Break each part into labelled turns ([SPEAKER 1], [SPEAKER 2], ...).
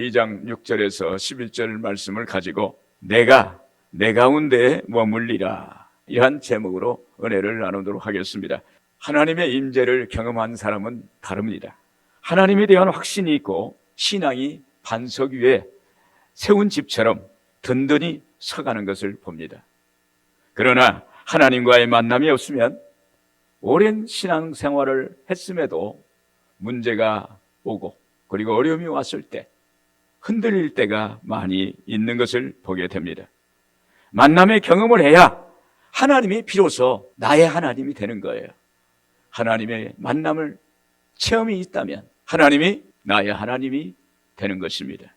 [SPEAKER 1] 2장 6절에서 11절 말씀을 가지고 내가 내 가운데 머물리라, 이한 제목으로 은혜를 나누도록 하겠습니다. 하나님의 임재를 경험한 사람은 다릅니다. 하나님에 대한 확신이 있고 신앙이 반석 위에 세운 집처럼 든든히 서가는 것을 봅니다. 그러나 하나님과의 만남이 없으면 오랜 신앙생활을 했음에도 문제가 오고 그리고 어려움이 왔을 때 흔들릴 때가 많이 있는 것을 보게 됩니다. 만남의 경험을 해야 하나님이 비로소 나의 하나님이 되는 거예요. 하나님의 만남을 체험이 있다면 하나님이 나의 하나님이 되는 것입니다.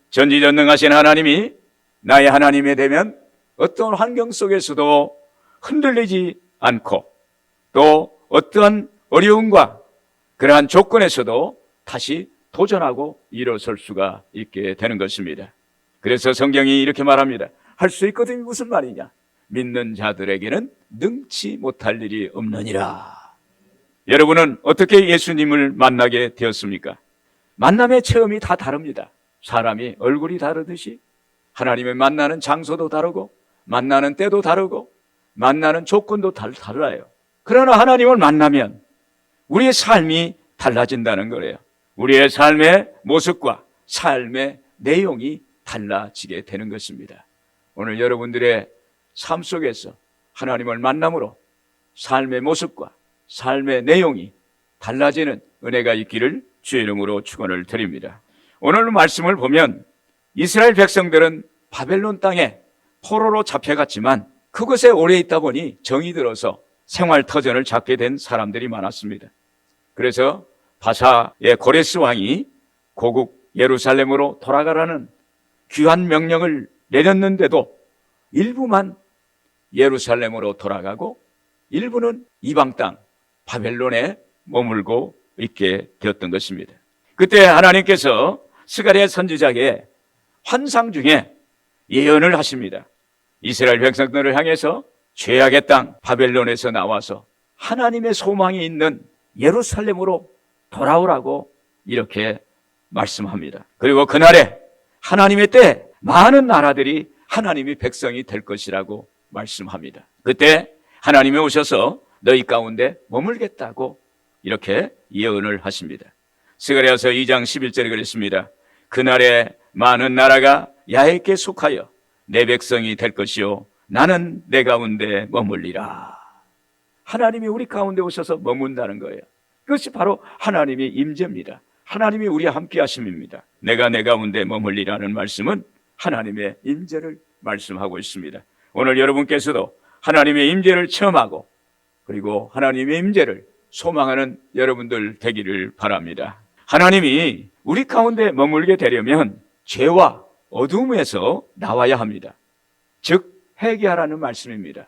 [SPEAKER 1] 전지전능하신 하나님이 나의 하나님이 되면 어떤 환경 속에서도 흔들리지 않고 또 어떠한 어려움과 그러한 조건에서도 다시 도전하고 일어설 수가 있게 되는 것입니다. 그래서 성경이 이렇게 말합니다. 할 수 있거든요. 무슨 말이냐? 믿는 자들에게는 능치 못할 일이 없느니라. 여러분은 어떻게 예수님을 만나게 되었습니까? 만남의 체험이 다 다릅니다. 사람이 얼굴이 다르듯이 하나님을 만나는 장소도 다르고 만나는 때도 다르고 만나는 조건도 달라요. 그러나 하나님을 만나면 우리의 삶이 달라진다는 거예요. 우리의 삶의 모습과 삶의 내용이 달라지게 되는 것입니다. 오늘 여러분들의 삶 속에서 하나님을 만남으로 삶의 모습과 삶의 내용이 달라지는 은혜가 있기를 주의 이름으로 축원을 드립니다. 오늘 말씀을 보면 이스라엘 백성들은 바벨론 땅에 포로로 잡혀갔지만 그곳에 오래 있다 보니 정이 들어서 생활터전을 잡게 된 사람들이 많았습니다. 그래서 바사의 고레스 왕이 고국 예루살렘으로 돌아가라는 귀한 명령을 내렸는데도 일부만 예루살렘으로 돌아가고 일부는 이방 땅 바벨론에 머물고 있게 되었던 것입니다. 그때 하나님께서 스가랴 선지자에게 환상 중에 예언을 하십니다. 이스라엘 백성들을 향해서 죄악의 땅 바벨론에서 나와서 하나님의 소망이 있는 예루살렘으로 돌아오라고 이렇게 말씀합니다. 그리고 그날에 하나님의 때 많은 나라들이 하나님의 백성이 될 것이라고 말씀합니다. 그때 하나님이 오셔서 너희 가운데 머물겠다고 이렇게 예언을 하십니다. 스가랴서 2장 11절에 그랬습니다. 그날에 많은 나라가 야훼께 속하여 내 백성이 될 것이요 나는 내 가운데 머물리라. 하나님이 우리 가운데 오셔서 머문다는 거예요. 그것이 바로 하나님의 임재입니다. 하나님이 우리와 함께 하심입니다. 내가 내 가운데 머물리라는 말씀은 하나님의 임재를 말씀하고 있습니다. 오늘 여러분께서도 하나님의 임재를 체험하고 그리고 하나님의 임재를 소망하는 여러분들 되기를 바랍니다. 하나님이 우리 가운데 머물게 되려면 죄와 어둠에서 나와야 합니다. 즉 회개하라는 말씀입니다.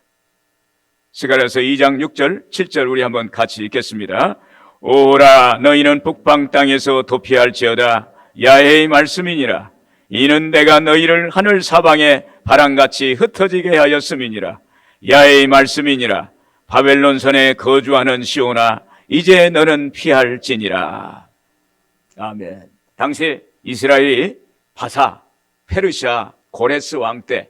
[SPEAKER 1] 스가랴서 2장 6절 7절 우리 한번 같이 읽겠습니다. 오라 너희는 북방 땅에서 도피할지어다 야훼의 말씀이니라. 이는 내가 너희를 하늘 사방에 바람같이 흩어지게 하였음이니라. 야훼의 말씀이니라. 바벨론 선에 거주하는 시온아 이제 너는 피할지니라. 아멘. 당시 이스라엘이 바사, 페르시아, 고레스 왕 때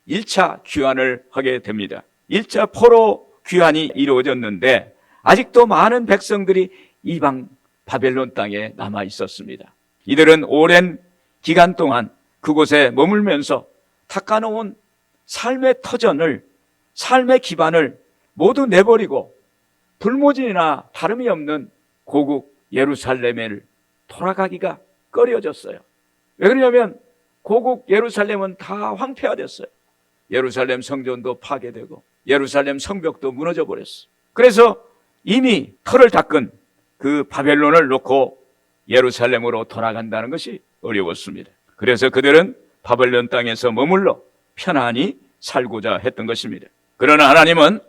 [SPEAKER 1] 1차 귀환을 하게 됩니다. 1차 포로 귀환이 이루어졌는데 아직도 많은 백성들이 이방 바벨론 땅에 남아 있었습니다. 이들은 오랜 기간 동안 그곳에 머물면서 닦아놓은 삶의 터전을, 삶의 기반을 모두 내버리고 불모진이나 다름이 없는 고국 예루살렘을 돌아가기가 꺼려졌어요. 왜 그러냐면 고국 예루살렘은 다 황폐화됐어요. 예루살렘 성전도 파괴되고 예루살렘 성벽도 무너져 버렸어요. 그래서 이미 털을 닦은 그 바벨론을 놓고 예루살렘으로 돌아간다는 것이 어려웠습니다. 그래서 그들은 바벨론 땅에서 머물러 편안히 살고자 했던 것입니다. 그러나 하나님은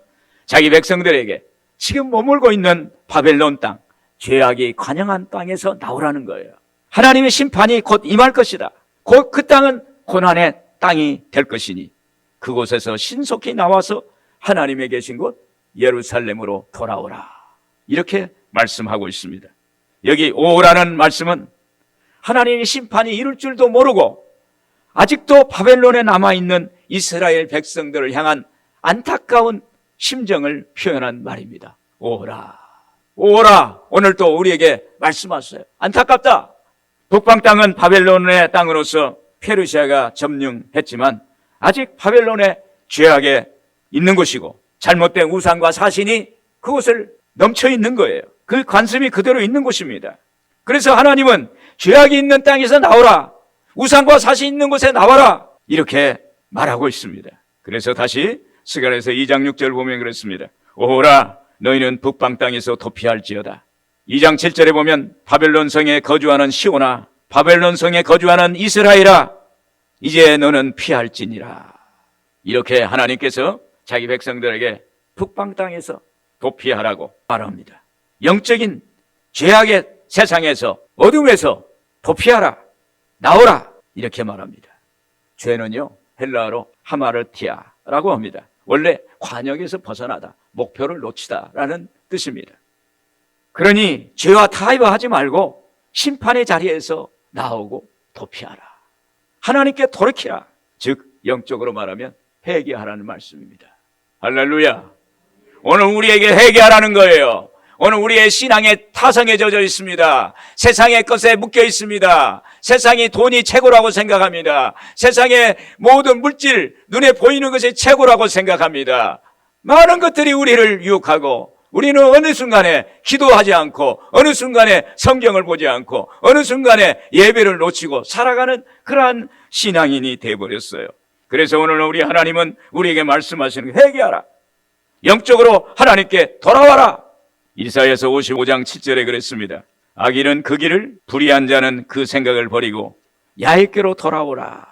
[SPEAKER 1] 자기 백성들에게 지금 머물고 있는 바벨론 땅, 죄악이 관영한 땅에서 나오라는 거예요. 하나님의 심판이 곧 임할 것이다. 곧 그 땅은 고난의 땅이 될 것이니 그곳에서 신속히 나와서 하나님의 계신 곳 예루살렘으로 돌아오라. 이렇게 말씀하고 있습니다. 여기 오라는 말씀은 하나님의 심판이 이룰 줄도 모르고 아직도 바벨론에 남아있는 이스라엘 백성들을 향한 안타까운 심정을 표현한 말입니다. 오라, 오라, 오늘 또 우리에게 말씀하세요. 안타깝다. 북방 땅은 바벨론의 땅으로서 페르시아가 점령했지만 아직 바벨론의 죄악에 있는 곳이고 잘못된 우상과 사신이 그곳을 넘쳐 있는 거예요. 그 관습이 그대로 있는 곳입니다. 그래서 하나님은 죄악이 있는 땅에서 나오라, 우상과 사신 있는 곳에 나와라, 이렇게 말하고 있습니다. 그래서 다시 스가랴서 2장 6절 보면 그렇습니다. 오라, 너희는 북방 땅에서 도피할지어다. 2장 7절에 보면 바벨론 성에 거주하는 시온아, 바벨론 성에 거주하는 이스라엘아, 이제 너는 피할지니라. 이렇게 하나님께서 자기 백성들에게 북방 땅에서 도피하라고 말합니다. 영적인 죄악의 세상에서, 어둠에서 도피하라, 나오라, 이렇게 말합니다. 죄는요, 헬라어로 하마르티아라고 합니다. 원래 관역에서 벗어나다, 목표를 놓치다라는 뜻입니다. 그러니 죄와 타협하지 말고 심판의 자리에서 나오고 도피하라, 하나님께 돌이키라, 즉 영적으로 말하면 회개하라는 말씀입니다. 할렐루야. 오늘 우리에게 회개하라는 거예요. 오늘 우리의 신앙의 타성에 젖어 있습니다. 세상의 것에 묶여 있습니다. 세상이 돈이 최고라고 생각합니다. 세상의 모든 물질, 눈에 보이는 것이 최고라고 생각합니다. 많은 것들이 우리를 유혹하고 우리는 어느 순간에 기도하지 않고 어느 순간에 성경을 보지 않고 어느 순간에 예배를 놓치고 살아가는 그러한 신앙인이 되어버렸어요. 그래서 오늘 우리 하나님은 우리에게 말씀하시는 게 회개하라, 영적으로 하나님께 돌아와라. 이사야서 55장 7절에 그랬습니다. 악인은 그 길을, 불의한 자는 그 생각을 버리고 야훼께로 돌아오라.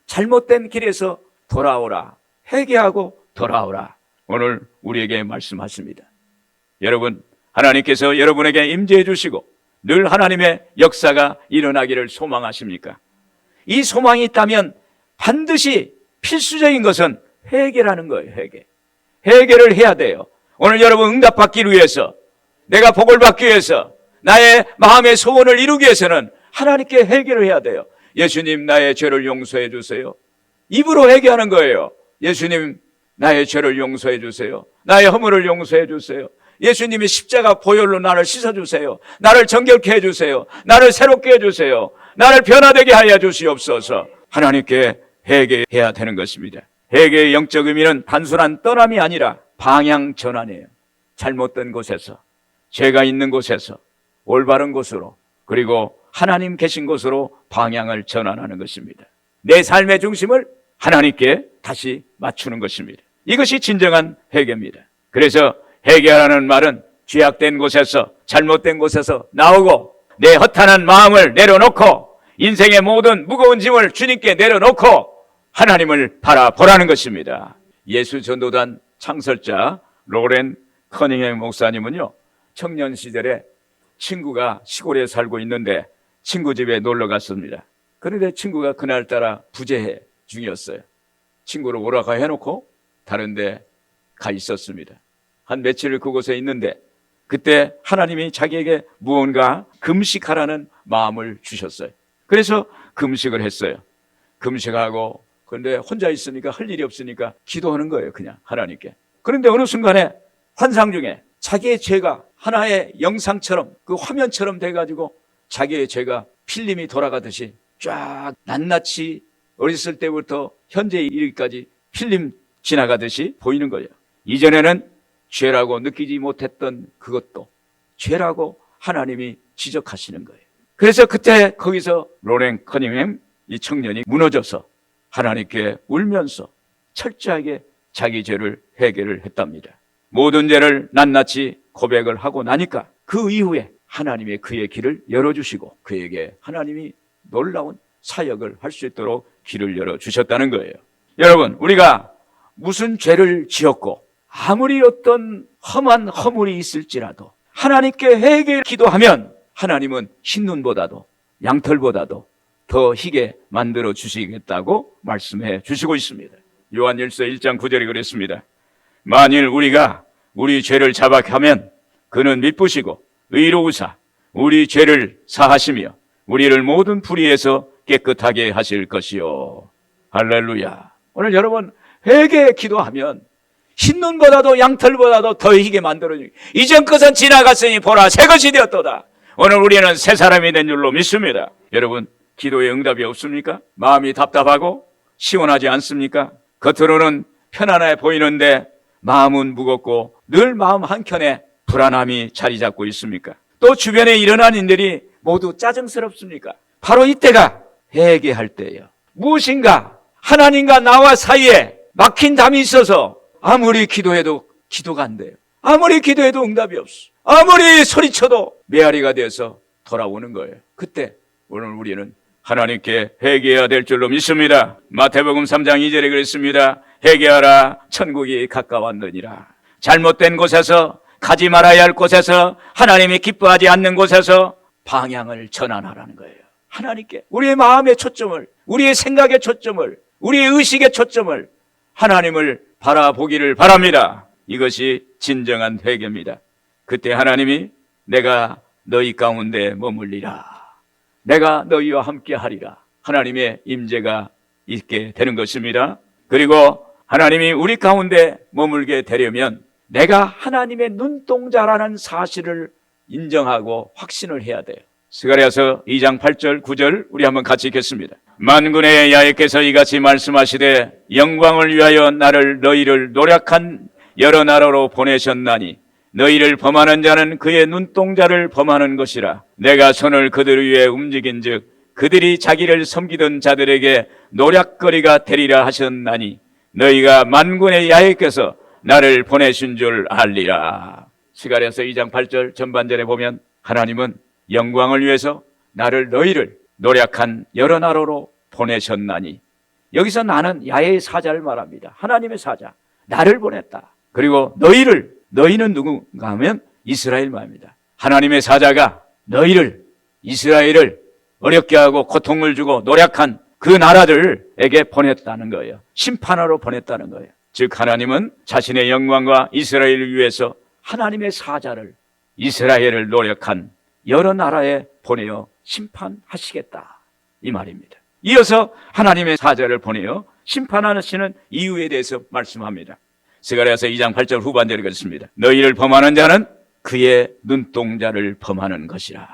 [SPEAKER 1] 잘못된 길에서 돌아오라. 회개하고 돌아오라. 오늘 우리에게 말씀하십니다. 여러분, 하나님께서 여러분에게 임재해 주시고 늘 하나님의 역사가 일어나기를 소망하십니까? 이 소망이 있다면 반드시 필수적인 것은 회개라는 거예요. 회개를 해야 돼요. 오늘 여러분 응답받기 위해서, 내가 복을 받기 위해서, 나의 마음의 소원을 이루기 위해서는 하나님께 회개를 해야 돼요. 예수님, 나의 죄를 용서해 주세요. 입으로 회개하는 거예요. 예수님, 나의 죄를 용서해 주세요. 나의 허물을 용서해 주세요. 예수님이 십자가 보혈로 나를 씻어주세요. 나를 정결케 해주세요. 나를 새롭게 해주세요. 나를 변화되게 하여 주시옵소서. 하나님께 회개해야 되는 것입니다. 회개의 영적 의미는 단순한 떠남이 아니라 방향 전환이에요. 잘못된 곳에서, 죄가 있는 곳에서 올바른 곳으로, 그리고 하나님 계신 곳으로 방향을 전환하는 것입니다. 내 삶의 중심을 하나님께 다시 맞추는 것입니다. 이것이 진정한 회개입니다. 그래서 회개하라는 말은 죄악된 곳에서, 잘못된 곳에서 나오고 내 허탄한 마음을 내려놓고 인생의 모든 무거운 짐을 주님께 내려놓고 하나님을 바라보라는 것입니다. 예수 전도단 창설자 로렌 커닝햄 목사님은요, 청년 시절에 친구가 시골에 살고 있는데 친구 집에 놀러 갔습니다. 그런데 친구가 그날따라 부재해 중이었어요. 친구를 오라가 해놓고 다른 데 가 있었습니다. 한 며칠 그곳에 있는데 그때 하나님이 자기에게 무언가 금식하라는 마음을 주셨어요. 그래서 금식을 했어요. 금식하고, 그런데 혼자 있으니까 할 일이 없으니까 기도하는 거예요, 그냥 하나님께. 그런데 어느 순간에 환상 중에 자기의 죄가 하나의 영상처럼, 그 화면처럼 돼가지고 자기의 죄가 필름이 돌아가듯이 쫙 낱낱이 어렸을 때부터 현재 이르기까지 필름 지나가듯이 보이는 거예요. 이전에는 죄라고 느끼지 못했던 그것도 죄라고 하나님이 지적하시는 거예요. 그래서 그때 거기서 로렌 커닝햄 이 청년이 무너져서 하나님께 울면서 철저하게 자기 죄를 회개를 했답니다. 모든 죄를 낱낱이 고백을 하고 나니까 그 이후에 하나님이 그의 길을 열어주시고 그에게 하나님이 놀라운 사역을 할 수 있도록 길을 열어주셨다는 거예요. 여러분, 우리가 무슨 죄를 지었고 아무리 어떤 험한 허물이 있을지라도 하나님께 회개 기도하면 하나님은 흰눈보다도 양털보다도 더 희게 만들어 주시겠다고 말씀해 주시고 있습니다. 요한일서 1장 9절에 그랬습니다. 만일 우리가 우리 죄를 자박하면 그는 미쁘시고 의로우사 우리 죄를 사하시며 우리를 모든 불의에서 깨끗하게 하실 것이요. 할렐루야. 오늘 여러분 회개 기도하면 흰 눈보다도 양털보다도 더 희게 만들어주니 이전 것은 지나갔으니 보라 새 것이 되었도다. 오늘 우리는 새 사람이 된 줄로 믿습니다. 여러분 기도에 응답이 없습니까? 마음이 답답하고 시원하지 않습니까? 겉으로는 편안해 보이는데 마음은 무겁고 늘 마음 한켠에 불안함이 자리 잡고 있습니까? 또 주변에 일어난 일들이 모두 짜증스럽습니까? 바로 이때가 회개할 때예요. 무엇인가 하나님과 나와 사이에 막힌 담이 있어서 아무리 기도해도 기도가 안 돼요. 아무리 기도해도 응답이 없어. 아무리 소리쳐도 메아리가 돼서 돌아오는 거예요. 그때 오늘 우리는 하나님께 회개해야 될 줄로 믿습니다. 마태복음 3장 2절에 그랬습니다. 회개하라 천국이 가까웠느니라. 잘못된 곳에서 가지 말아야 할 곳에서 하나님이 기뻐하지 않는 곳에서 방향을 전환하라는 거예요. 하나님께 우리의 마음의 초점을, 우리의 생각의 초점을, 우리의 의식의 초점을 하나님을 바라보기를 바랍니다. 이것이 진정한 회개입니다. 그때 하나님이 내가 너희 가운데 머물리라. 내가 너희와 함께 하리라. 하나님의 임재가 있게 되는 것입니다. 그리고 하나님이 우리 가운데 머물게 되려면 내가 하나님의 눈동자라는 사실을 인정하고 확신을 해야 돼요. 스가랴서 2장 8절 9절 우리 한번 같이 읽겠습니다. 만군의 야훼께서 이같이 말씀하시되 영광을 위하여 나를 너희를 노력한 여러 나라로 보내셨나니 너희를 범하는 자는 그의 눈동자를 범하는 것이라. 내가 손을 그들 위에 움직인즉 그들이 자기를 섬기던 자들에게 노략거리가 되리라 하셨나니 너희가 만군의 야훼께서 나를 보내신 줄 알리라. 스가랴서 2장 8절 전반절에 보면 하나님은 영광을 위해서 너희를 노략한 여러 나라로 보내셨나니, 여기서 나는 야훼의 사자를 말합니다. 하나님의 사자, 나를 보냈다. 그리고 너희는 누군가 하면 이스라엘 말입니다. 하나님의 사자가 이스라엘을 어렵게 하고 고통을 주고 노략한 그 나라들에게 보냈다는 거예요. 심판하러 보냈다는 거예요. 즉 하나님은 자신의 영광과 이스라엘을 위해서 하나님의 사자를 이스라엘을 노력한 여러 나라에 보내어 심판하시겠다 이 말입니다. 이어서 하나님의 사자를 보내어 심판하시는 이유에 대해서 말씀합니다. 스가랴서 2장 8절 후반절에 그렇습니다. 너희를 범하는 자는 그의 눈동자를 범하는 것이라.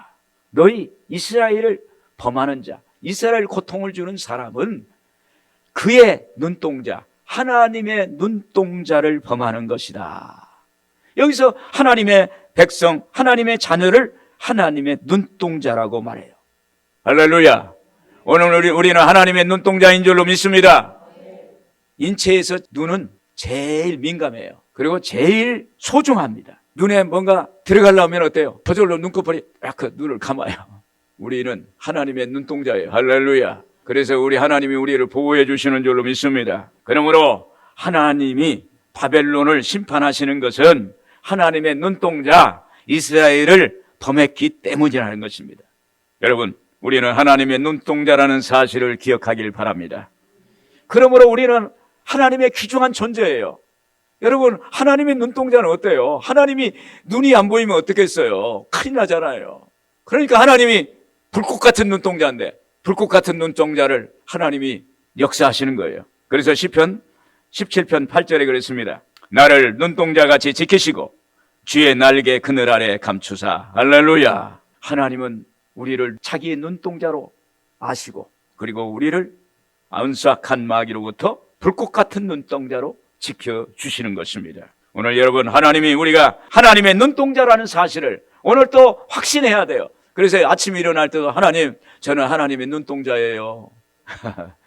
[SPEAKER 1] 너희 이스라엘을 범하는 자, 이스라엘 고통을 주는 사람은 그의 눈동자, 하나님의 눈동자를 범하는 것이다. 여기서 하나님의 백성, 하나님의 자녀를 하나님의 눈동자라고 말해요. 할렐루야. 오늘 우리는 하나님의 눈동자인 줄로 믿습니다. 인체에서 눈은 제일 민감해요. 그리고 제일 소중합니다. 눈에 뭔가 들어가려면 어때요? 저절로 눈꺼풀이 그 눈을 감아요. 우리는 하나님의 눈동자예요. 할렐루야. 그래서 우리 하나님이 우리를 보호해 주시는 줄로 믿습니다. 그러므로 하나님이 바벨론을 심판하시는 것은 하나님의 눈동자 이스라엘을 범했기 때문이라는 것입니다. 여러분, 우리는 하나님의 눈동자라는 사실을 기억하길 바랍니다. 그러므로 우리는 하나님의 귀중한 존재예요. 여러분, 하나님의 눈동자는 어때요? 하나님이 눈이 안 보이면 어떻겠어요? 큰일 나잖아요. 그러니까 하나님이 불꽃 같은 눈동자인데 불꽃 같은 눈동자를 하나님이 역사하시는 거예요. 그래서 시편 17편 8절에 그랬습니다. 나를 눈동자같이 지키시고 주의 날개 그늘 아래 감추사. 할렐루야. 하나님은 우리를 자기의 눈동자로 아시고 그리고 우리를 은수악한 마귀로부터 불꽃 같은 눈동자로 지켜주시는 것입니다. 오늘 여러분, 우리가 하나님의 눈동자라는 사실을 오늘 또 확신해야 돼요. 그래서 아침에 일어날 때도 하나님, 저는 하나님의 눈동자예요.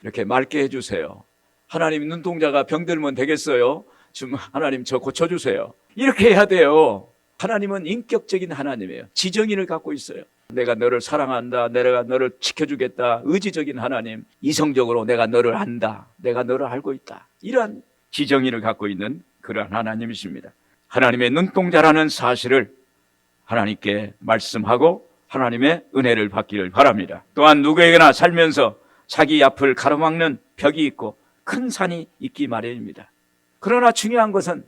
[SPEAKER 1] 이렇게 맑게 해주세요. 하나님 눈동자가 병들면 되겠어요? 좀 하나님 저 고쳐주세요. 이렇게 해야 돼요. 하나님은 인격적인 하나님이에요. 지정인을 갖고 있어요. 내가 너를 사랑한다. 내가 너를 지켜주겠다. 의지적인 하나님. 이성적으로 내가 너를 안다. 내가 너를 알고 있다. 이러한 지정인을 갖고 있는 그러한 하나님이십니다. 하나님의 눈동자라는 사실을 하나님께 말씀하고 하나님의 은혜를 받기를 바랍니다. 또한 누구에게나 살면서 자기 앞을 가로막는 벽이 있고 큰 산이 있기 마련입니다. 그러나 중요한 것은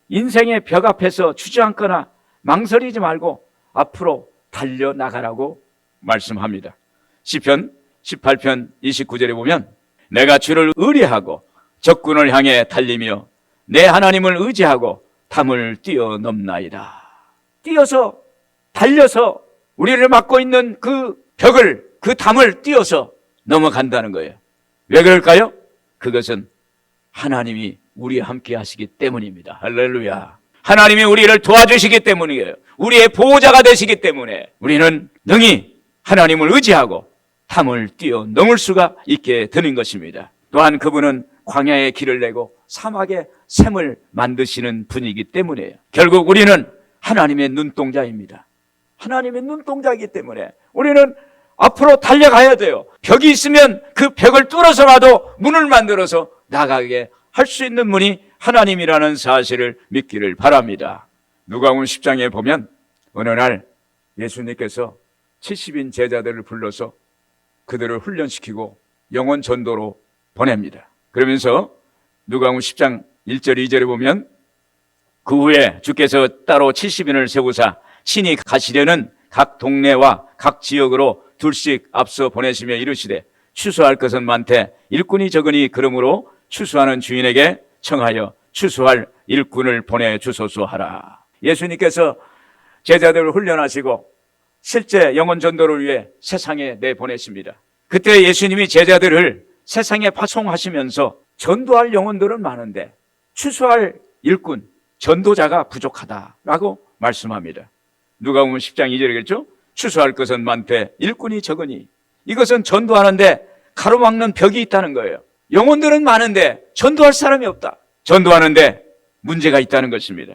[SPEAKER 1] 인생의 벽 앞에서 주저앉거나 망설이지 말고 앞으로 달려나가라고 말씀합니다. 시편 18편 29절에 보면 내가 주를 의뢰하고 적군을 향해 달리며 내 하나님을 의지하고 담을 뛰어넘나이다. 뛰어서 달려서 우리를 막고 있는 그 벽을, 그 담을 뛰어서 넘어간다는 거예요. 왜 그럴까요? 그것은 하나님이 우리와 함께 하시기 때문입니다. 할렐루야. 하나님이 우리를 도와주시기 때문이에요. 우리의 보호자가 되시기 때문에 우리는 능히 하나님을 의지하고 담을 뛰어넘을 수가 있게 되는 것입니다. 또한 그분은 광야에 길을 내고 사막에 샘을 만드시는 분이기 때문이에요. 결국 우리는 하나님의 눈동자입니다. 하나님의 눈동자이기 때문에 우리는 앞으로 달려가야 돼요. 벽이 있으면 그 벽을 뚫어서라도 문을 만들어서 나가게 할 수 있는 분이 하나님이라는 사실을 믿기를 바랍니다. 누가복음 10장에 보면 어느 날 예수님께서 70인 제자들을 불러서 그들을 훈련시키고 영혼 전도로 보냅니다. 그러면서 누가복음 10장 1절 2절에 보면 그 후에 주께서 따로 70인을 세우사 친히 가시려는 각 동네와 각 지역으로 둘씩 앞서 보내시며 이르시되 추수할 것은 많되 일꾼이 적으니 그러므로 추수하는 주인에게 청하여 추수할 일꾼을 보내주소서 하라. 예수님께서 제자들을 훈련하시고 실제 영혼 전도를 위해 세상에 내보내십니다. 그때 예수님이 제자들을 세상에 파송하시면서 전도할 영혼들은 많은데 추수할 일꾼, 전도자가 부족하다라고 말씀합니다. 누가복음 10장 2절이겠죠? 추수할 것은 많되 일꾼이 적으니, 이것은 전도하는데 가로막는 벽이 있다는 거예요. 영혼들은 많은데 전도할 사람이 없다. 전도하는데 문제가 있다는 것입니다.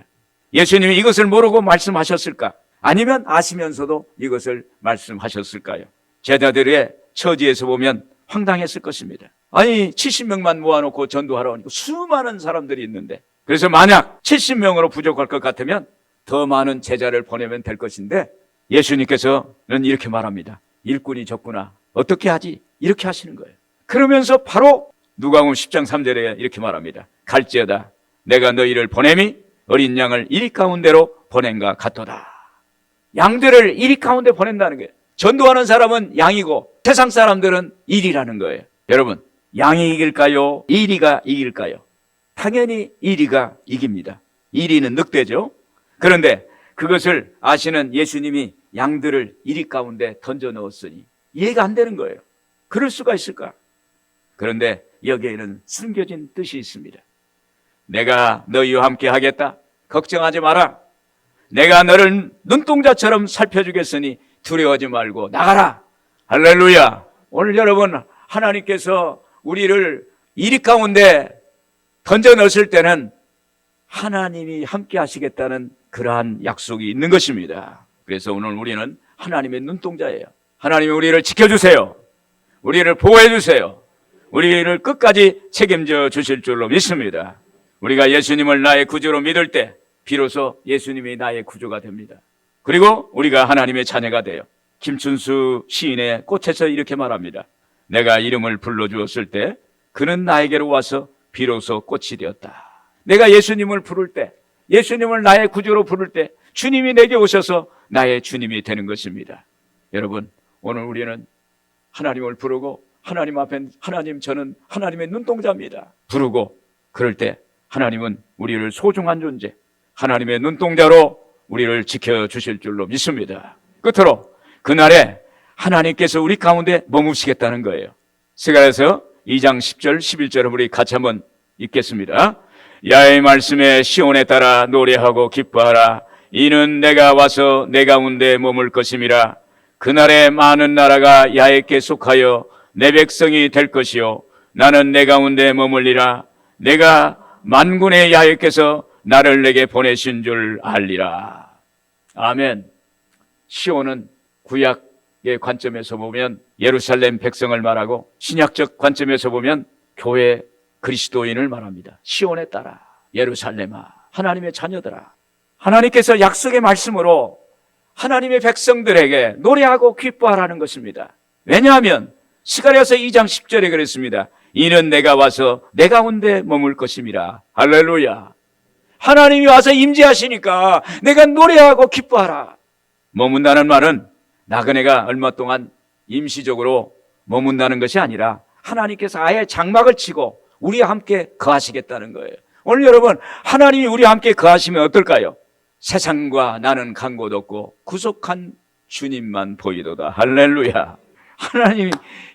[SPEAKER 1] 예수님이 이것을 모르고 말씀하셨을까? 아니면 아시면서도 이것을 말씀하셨을까요? 제자들의 처지에서 보면 황당했을 것입니다. 아니 70명만 모아놓고 전도하러 오니까 수많은 사람들이 있는데, 그래서 만약 70명으로 부족할 것 같으면 더 많은 제자를 보내면 될 것인데 예수님께서는 이렇게 말합니다. 일꾼이 적구나. 어떻게 하지? 이렇게 하시는 거예요. 그러면서 바로 누가복음 10장 3절에 이렇게 말합니다. 갈지어다 내가 너희를 보냄이 어린 양을 이리 가운데로 보낸가 같도다. 양들을 이리 가운데 보낸다는 거예요. 전도하는 사람은 양이고 세상 사람들은 일이라는 거예요. 여러분, 양이 이길까요? 이리가 이길까요? 당연히 이리가 이깁니다. 이리는 늑대죠. 그런데 그것을 아시는 예수님이 양들을 이리 가운데 던져 넣었으니 이해가 안 되는 거예요. 그럴 수가 있을까? 그런데 여기에는 숨겨진 뜻이 있습니다. 내가 너희와 함께 하겠다. 걱정하지 마라. 내가 너를 눈동자처럼 살펴주겠으니 두려워하지 말고 나가라. 할렐루야. 오늘 여러분, 하나님께서 우리를 이리 가운데 던져 넣었을 때는 하나님이 함께 하시겠다는 그러한 약속이 있는 것입니다. 그래서 오늘 우리는 하나님의 눈동자예요. 하나님이 우리를 지켜주세요. 우리를 보호해 주세요. 우리를 끝까지 책임져 주실 줄로 믿습니다. 우리가 예수님을 나의 구주로 믿을 때 비로소 예수님이 나의 구주가 됩니다. 그리고 우리가 하나님의 자녀가 돼요. 김춘수 시인의 꽃에서 이렇게 말합니다. 내가 이름을 불러주었을 때 그는 나에게로 와서 비로소 꽃이 되었다. 내가 예수님을 부를 때, 예수님을 나의 구주로 부를 때 주님이 내게 오셔서 나의 주님이 되는 것입니다. 여러분, 오늘 우리는 하나님을 부르고 하나님 앞에 하나님, 저는 하나님의 눈동자입니다. 부르고 그럴 때 하나님은 우리를 소중한 존재, 하나님의 눈동자로 우리를 지켜주실 줄로 믿습니다. 끝으로 그날에 하나님께서 우리 가운데 머무시겠다는 거예요. 스가랴서 2장 10절 11절을 우리 같이 한번 읽겠습니다. 야의 말씀에 시온에 따라 노래하고 기뻐하라. 이는 내가 와서 내 가운데 머물 것임이라. 그날에 많은 나라가 야에게 속하여 내 백성이 될 것이요 나는 내 가운데 머물리라. 내가 만군의 야훼께서 나를 내게 보내신 줄 알리라. 아멘. 시온은 구약의 관점에서 보면 예루살렘 백성을 말하고 신약적 관점에서 보면 교회 그리스도인을 말합니다. 시온에 따라 예루살렘아, 하나님의 자녀들아, 하나님께서 약속의 말씀으로 하나님의 백성들에게 노래하고 기뻐하라는 것입니다. 왜냐하면 스가랴서 2장 10절에 그랬습니다. 이는 내가 와서 내 가운데 머물 것임이라. 할렐루야. 하나님이 와서 임재하시니까 내가 노래하고 기뻐하라. 머문다는 말은 나그네가 얼마 동안 임시적으로 머문다는 것이 아니라 하나님께서 아예 장막을 치고 우리와 함께 거하시겠다는 거예요. 오늘 여러분, 하나님이 우리와 함께 거하시면 어떨까요? 세상과 나는 간 곳 없고 구속한 주님만 보이도다. 할렐루야. 하나님이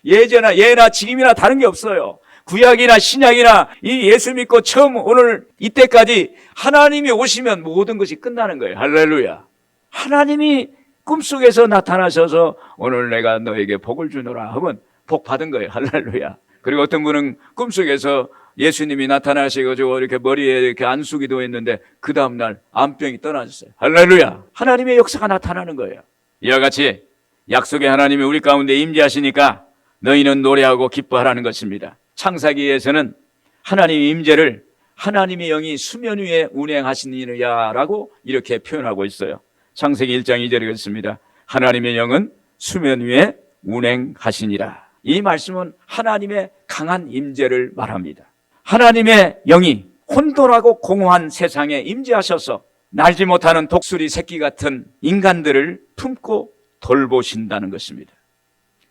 [SPEAKER 1] 예나 지금이나 다른 게 없어요. 구약이나 신약이나 이 예수 믿고 처음 오늘 이때까지 하나님이 오시면 모든 것이 끝나는 거예요. 할렐루야. 하나님이 꿈속에서 나타나셔서 오늘 내가 너에게 복을 주노라 하면 복 받은 거예요. 할렐루야. 그리고 어떤 분은 꿈속에서 예수님이 나타나셔가지고 이렇게 머리에 이렇게 안수기도 했는데 그 다음날 암병이 떠나셨어요. 할렐루야. 하나님의 역사가 나타나는 거예요. 이와 같이 약속의 하나님이 우리 가운데 임재하시니까 너희는 노래하고 기뻐하라는 것입니다. 창세기에서는 하나님의 임재를 하나님의 영이 수면 위에 운행하시느냐라고 이렇게 표현하고 있어요. 창세기 1장 2절에 그렇습니다. 하나님의 영은 수면 위에 운행하시니라. 이 말씀은 하나님의 강한 임재를 말합니다. 하나님의 영이 혼돈하고 공허한 세상에 임재하셔서 날지 못하는 독수리 새끼 같은 인간들을 품고 돌보신다는 것입니다.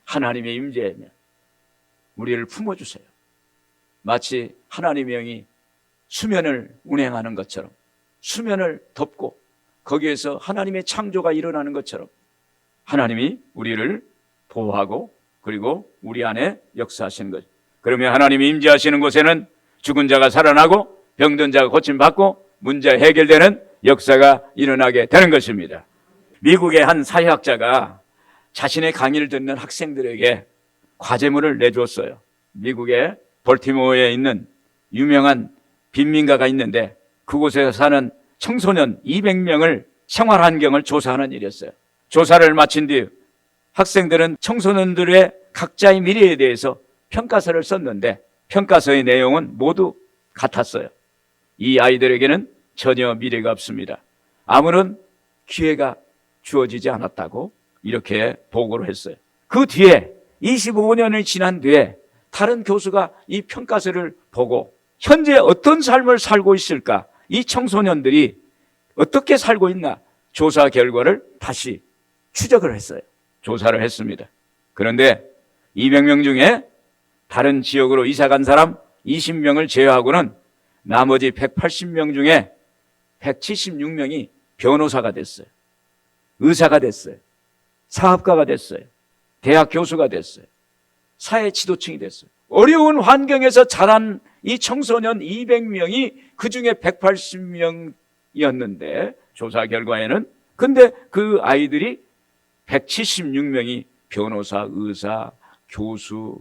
[SPEAKER 1] 하나님의 임재면 우리를 품어주세요. 마치 하나님의 영이 수면을 운행하는 것처럼 수면을 덮고 거기에서 하나님의 창조가 일어나는 것처럼 하나님이 우리를 보호하고 그리고 우리 안에 역사하시는 거죠. 그러면 하나님이 임재하시는 곳에는 죽은 자가 살아나고 병든 자가 고침받고 문제 해결되는 역사가 일어나게 되는 것입니다. 미국의 한 사회학자가 자신의 강의를 듣는 학생들에게 과제물을 내주었어요. 미국의 볼티모어에 있는 유명한 빈민가가 있는데 그곳에 사는 청소년 200명을 생활 환경을 조사하는 일이었어요. 조사를 마친 뒤 학생들은 청소년들의 각자의 미래에 대해서 평가서를 썼는데 평가서의 내용은 모두 같았어요. 이 아이들에게는 전혀 미래가 없습니다. 아무런 기회가 주어지지 않았다고 이렇게 보고를 했어요. 그 뒤에 25년이 지난 뒤에 다른 교수가 이 평가서를 보고 현재 어떤 삶을 살고 있을까? 이 청소년들이 어떻게 살고 있나? 조사 결과를 다시 추적을 했어요. 조사를 했습니다. 그런데 200명 중에 다른 지역으로 이사간 사람 20명을 제외하고는 나머지 180명 중에 176명이 변호사가 됐어요. 의사가 됐어요. 사업가가 됐어요. 대학 교수가 됐어요. 사회 지도층이 됐어요. 어려운 환경에서 자란 이 청소년 200명이 그 중에 180명이었는데 조사 결과에는 근데 그 아이들이 176명이 변호사, 의사, 교수,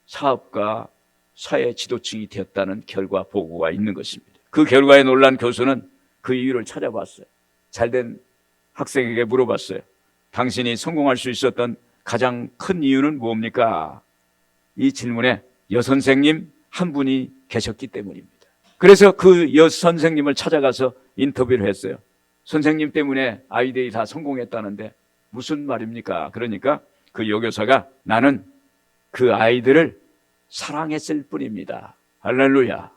[SPEAKER 1] 사업가, 사회 지도층이 되었다는 결과 보고가 있는 것입니다. 그 결과에 놀란 교수는 그 이유를 찾아봤어요. 잘된 학생에게 물어봤어요. 당신이 성공할 수 있었던 가장 큰 이유는 뭡니까? 이 질문에 여선생님 한 분이 계셨기 때문입니다. 그래서 그 여선생님을 찾아가서 인터뷰를 했어요. 선생님 때문에 아이들이 다 성공했다는데 무슨 말입니까? 그러니까 그 여교사가 나는 그 아이들을 사랑했을 뿐입니다. 할렐루야.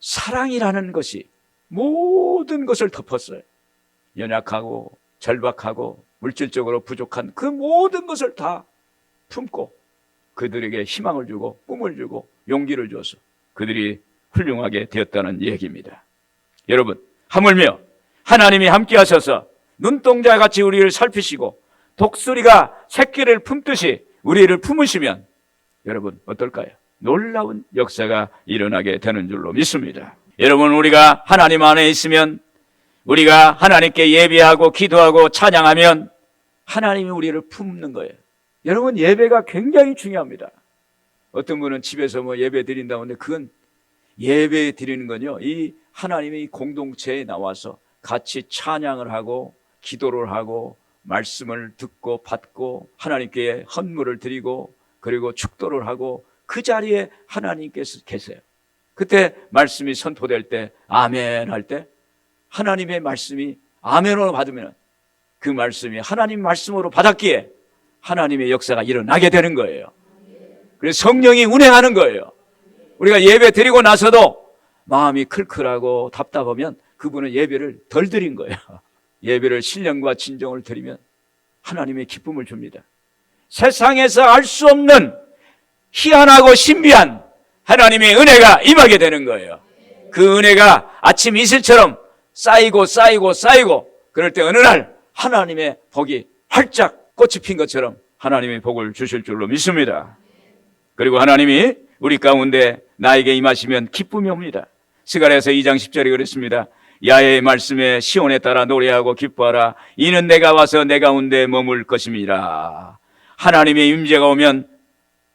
[SPEAKER 1] 사랑이라는 것이 모든 것을 덮었어요. 연약하고 절박하고 물질적으로 부족한 그 모든 것을 다 품고 그들에게 희망을 주고 꿈을 주고 용기를 줘서 그들이 훌륭하게 되었다는 얘기입니다. 여러분, 하물며 하나님이 함께 하셔서 눈동자같이 우리를 살피시고 독수리가 새끼를 품듯이 우리를 품으시면 여러분 어떨까요? 놀라운 역사가 일어나게 되는 줄로 믿습니다. 여러분, 우리가 하나님 안에 있으면 우리가 하나님께 예배하고 기도하고 찬양하면 하나님이 우리를 품는 거예요. 여러분, 예배가 굉장히 중요합니다. 어떤 분은 집에서 뭐 예배 드린다고 하는데 그건 예배 드리는 건요, 이 하나님의 공동체에 나와서 같이 찬양을 하고 기도를 하고 말씀을 듣고 받고 하나님께 헌물을 드리고 그리고 축도를 하고 그 자리에 하나님께서 계세요. 그때 말씀이 선포될 때 아멘 할 때 하나님의 말씀이 아멘으로 받으면 그 말씀이 하나님 말씀으로 받았기에 하나님의 역사가 일어나게 되는 거예요. 그래서 성령이 운행하는 거예요. 우리가 예배 드리고 나서도 마음이 클클하고 답답하면 그분은 예배를 덜 드린 거예요. 예배를 신령과 진정을 드리면 하나님의 기쁨을 줍니다. 세상에서 알 수 없는 희한하고 신비한 하나님의 은혜가 임하게 되는 거예요. 그 은혜가 아침 이슬처럼 쌓이고 쌓이고 쌓이고, 그럴 때 어느 날 하나님의 복이 활짝 꽃이 핀 것처럼 하나님의 복을 주실 줄로 믿습니다. 그리고 하나님이 우리 가운데 나에게 임하시면 기쁨이 옵니다. 스가랴서 2장 10절에 그랬습니다. 야훼의 말씀에 시온에 따라 노래하고 기뻐하라. 이는 내가 와서 내 가운데 머물 것임이라. 하나님의 임재가 오면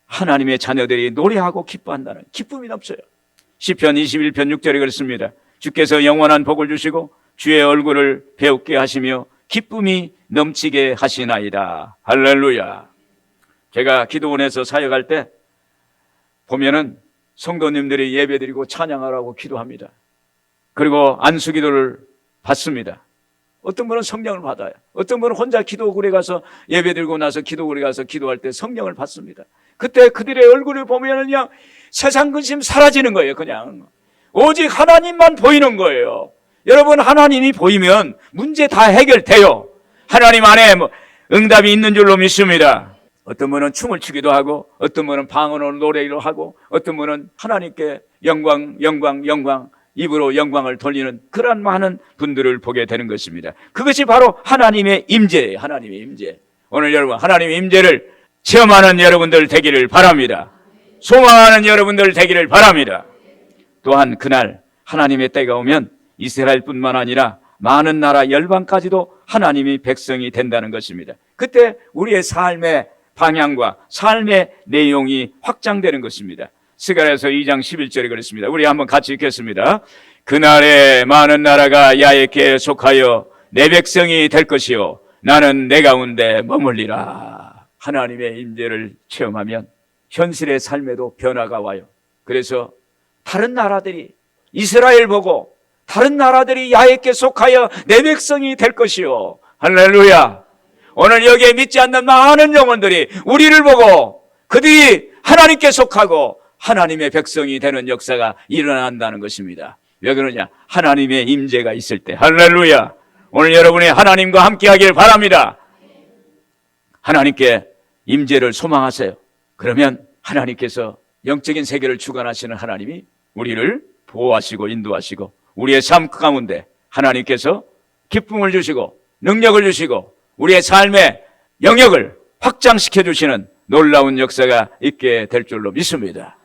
[SPEAKER 1] 하나님의 자녀들이 노래하고 기뻐한다는 기쁨이 넘쳐요. 시편 21편 6절에 그랬습니다. 주께서 영원한 복을 주시고 주의 얼굴을 배웁게 하시며 기쁨이 넘치게 하시나이다. 할렐루야. 제가 기도원에서 사역할 때 보면은 성도님들이 예배드리고 찬양하라고 기도합니다. 그리고 안수기도를 받습니다. 어떤 분은 성령을 받아요. 어떤 분은 혼자 기도굴에 가서 예배드리고 나서 기도굴에 가서 기도할 때 성령을 받습니다. 그때 그들의 얼굴을 보면 그냥 세상 근심 사라지는 거예요. 그냥 오직 하나님만 보이는 거예요. 여러분, 하나님이 보이면 문제 다 해결돼요. 하나님 안에 응답이 있는 줄로 믿습니다. 어떤 분은 춤을 추기도 하고, 어떤 분은 방언으로 노래를 하고, 어떤 분은 하나님께 영광, 영광, 영광, 입으로 영광을 돌리는 그런 많은 분들을 보게 되는 것입니다. 그것이 바로 하나님의 임재예요. 하나님의 임재. 오늘 여러분, 하나님의 임재를 체험하는 여러분들 되기를 바랍니다. 소망하는 여러분들 되기를 바랍니다. 또한 그날 하나님의 때가 오면 이스라엘뿐만 아니라 많은 나라 열방까지도 하나님이 백성이 된다는 것입니다. 그때 우리의 삶의 방향과 삶의 내용이 확장되는 것입니다. 스가랴서 2장 11절에 그랬습니다. 우리 한번 같이 읽겠습니다. 그날에 많은 나라가 야훼께 속하여 내 백성이 될 것이요 나는 내 가운데 머물리라. 하나님의 임재를 체험하면 현실의 삶에도 변화가 와요. 그래서 다른 나라들이 이스라엘 보고 다른 나라들이 야훼께 속하여 내 백성이 될 것이요. 할렐루야. 오늘 여기에 믿지 않는 많은 영혼들이 우리를 보고 그들이 하나님께 속하고 하나님의 백성이 되는 역사가 일어난다는 것입니다. 왜 그러냐? 하나님의 임재가 있을 때. 할렐루야. 오늘 여러분이 하나님과 함께 하길 바랍니다. 하나님께 임재를 소망하세요. 그러면 하나님께서 영적인 세계를 주관하시는 하나님이 우리를 보호하시고 인도하시고 우리의 삶 가운데 하나님께서 기쁨을 주시고 능력을 주시고 우리의 삶의 영역을 확장시켜 주시는 놀라운 역사가 있게 될 줄로 믿습니다.